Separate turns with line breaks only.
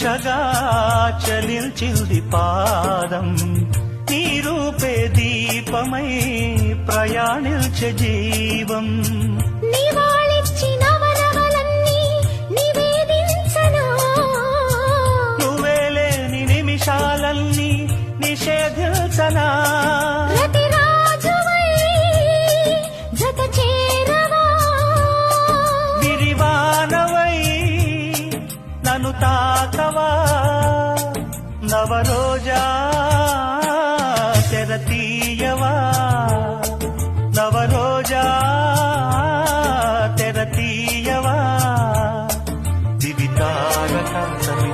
దిశగా చలించింది పాదం నీ రూపే దీపమై ప్రయాణించే జీవం నువ్వే లేని నిమిషాలన్నీ నిషేధించనా విరివానవై నన్ను తాకవా నవరోజా తెరతీయవా నవరోజా